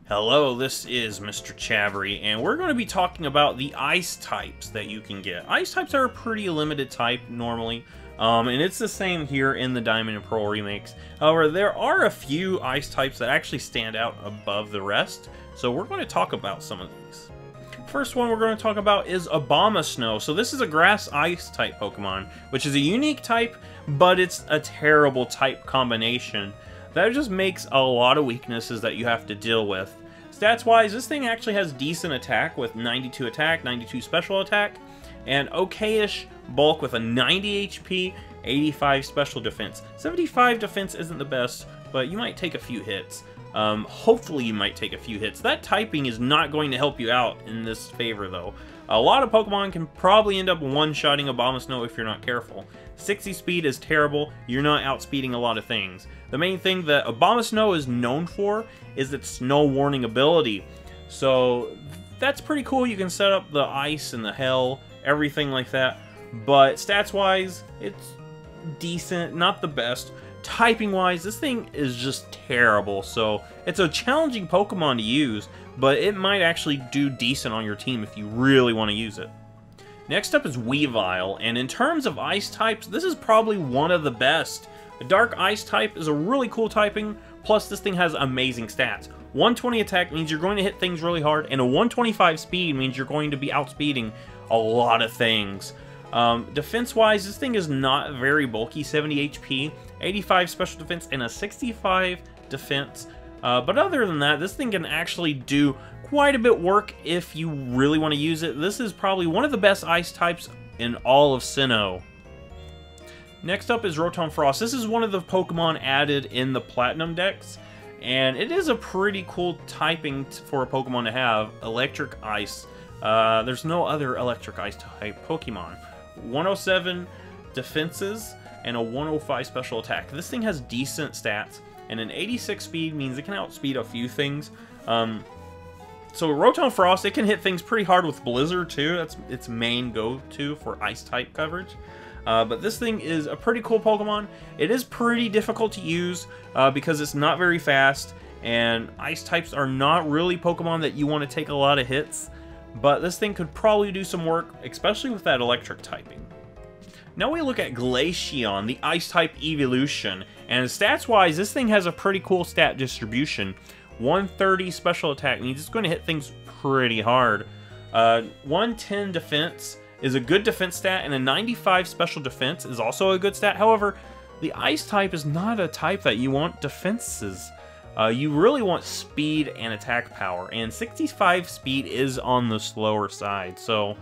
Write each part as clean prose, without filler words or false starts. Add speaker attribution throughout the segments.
Speaker 1: Hello, this is Mr. Chavery, and we're going to be talking about the ice types that you can get. Ice types are a pretty limited type normally, and it's the same here in the Diamond and Pearl remakes. However, there are a few ice types that actually stand out above the rest, so we're going to talk about some of these. First one we're going to talk about is Abomasnow. So this is a grass ice type Pokemon, which is a unique type, but it's a terrible type combination. That just makes a lot of weaknesses that you have to deal with. Stats-wise, this thing actually has decent attack with 92 attack, 92 special attack, and okay-ish bulk with a 90 HP, 85 special defense. 75 defense isn't the best, but you might take a few hits. Hopefully you might take a few hits. That typing is not going to help you out in this favor, though. A lot of Pokemon can probably end up one-shotting Abomasnow if you're not careful. 60 speed is terrible, you're not outspeeding a lot of things. The main thing that Abomasnow is known for is its Snow Warning ability. So that's pretty cool, you can set up the ice and the hell, everything like that. But stats-wise, it's decent, not the best. Typing-wise, this thing is just terrible, so it's a challenging Pokemon to use, but it might actually do decent on your team if you really want to use it. Next up is Weavile, and in terms of ice types, this is probably one of the best. The Dark Ice type is a really cool typing, plus this thing has amazing stats. 120 attack means you're going to hit things really hard, and a 125 speed means you're going to be outspeeding a lot of things. Defense-wise, this thing is not very bulky, 70 HP, 85 special defense, and a 65 defense. But other than that, this thing can actually do quite a bit work if you really want to use it. This is probably one of the best ice types in all of Sinnoh. Next up is Rotom Frost. This is one of the Pokemon added in the Platinum Dex, and it is a pretty cool typing for a Pokemon to have, Electric Ice. There's no other Electric Ice type Pokemon. 107 defenses and a 105 special attack. This thing has decent stats, and an 86 speed means it can outspeed a few things. So Rotom Frost, it can hit things pretty hard with Blizzard too. That's its main go-to for ice type coverage. But this thing is a pretty cool Pokemon. It is pretty difficult to use because it's not very fast, and ice types are not really Pokemon that you want to take a lot of hits. But this thing could probably do some work, especially with that electric typing. Now we look at Glaceon, the ice type evolution, and stats-wise, this thing has a pretty cool stat distribution. 130 special attack means it's going to hit things pretty hard. 110 defense is a good defense stat, and a 95 special defense is also a good stat. However, the ice type is not a type that you want defenses. You really want speed and attack power, and 65 speed is on the slower side. So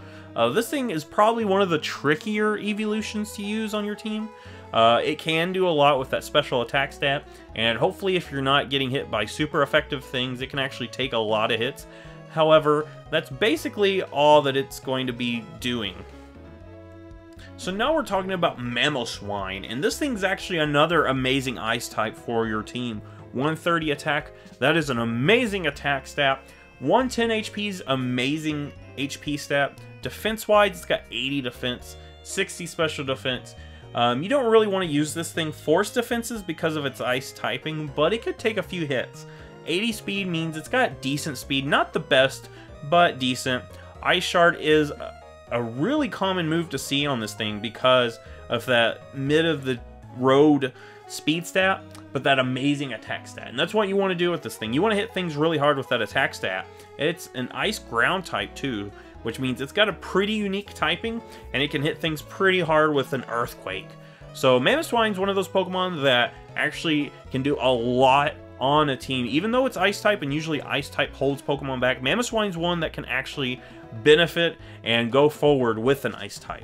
Speaker 1: this thing is probably one of the trickier evolutions to use on your team. It can do a lot with that special attack stat, and hopefully if you're not getting hit by super effective things, it can actually take a lot of hits. However, that's basically all that it's going to be doing. So now we're talking about Mamoswine, and this thing's actually another amazing ice type for your team. 130 attack, that is an amazing attack stat. 110 HP's amazing HP stat. Defense-wise, it's got 80 defense, 60 special defense. You don't really want to use this thing force defenses because of its ice typing, but it could take a few hits. 80 speed means it's got decent speed, not the best, but decent. Ice Shard is a really common move to see on this thing because of that mid-of-the-road speed stat, but that amazing attack stat. And that's what you want to do with this thing. You want to hit things really hard with that attack stat. It's an ice ground type too, which means it's got a pretty unique typing, and it can hit things pretty hard with an earthquake. So Mamoswine's one of those Pokemon that actually can do a lot on a team. Even though it's ice type and usually ice type holds Pokemon back, Mamoswine's one that can actually benefit and go forward with an ice type.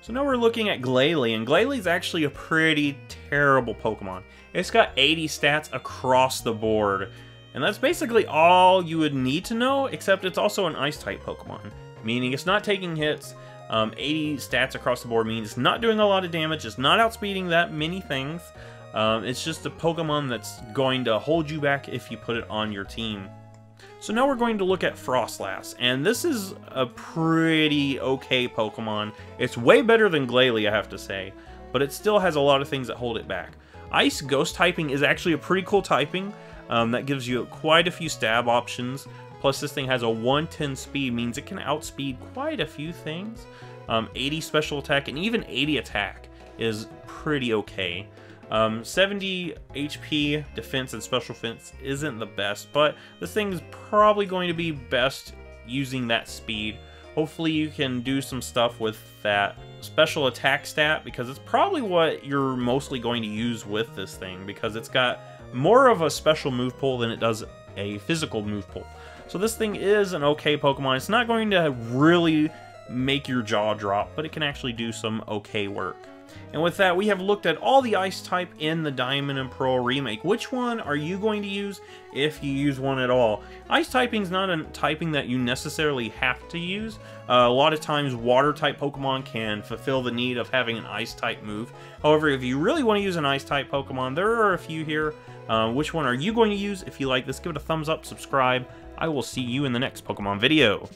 Speaker 1: So now we're looking at Glalie, and Glalie's actually a pretty terrible Pokemon. It's got 80 stats across the board, and that's basically all you would need to know, except it's also an Ice-type Pokemon, meaning it's not taking hits. 80 stats across the board means it's not doing a lot of damage, it's not outspeeding that many things. It's just a Pokemon that's going to hold you back if you put it on your team. So now we're going to look at Froslass, and this is a pretty okay Pokemon. It's way better than Glalie, I have to say, but it still has a lot of things that hold it back. Ice Ghost typing is actually a pretty cool typing. That gives you quite a few stab options. Plus, this thing has a 110 speed, means it can outspeed quite a few things. 80 special attack and even 80 attack is pretty okay. 70 HP defense and special defense isn't the best, but this thing is probably going to be best using that speed. Hopefully you can do some stuff with that special attack stat, because it's probably what you're mostly going to use with this thing, because it's got more of a special move pool than it does a physical move pool. So this thing is an okay Pokemon. It's not going to really make your jaw drop, but it can actually do some okay work. And with that, we have looked at all the Ice type in the Diamond and Pearl remake. Which one are you going to use, if you use one at all? Ice typing is not a typing that you necessarily have to use. A lot of times, Water type Pokemon can fulfill the need of having an Ice type move. However, if you really want to use an Ice type Pokemon, there are a few here. Which one are you going to use? If you like this, give it a thumbs up, subscribe. I will see you in the next Pokemon video.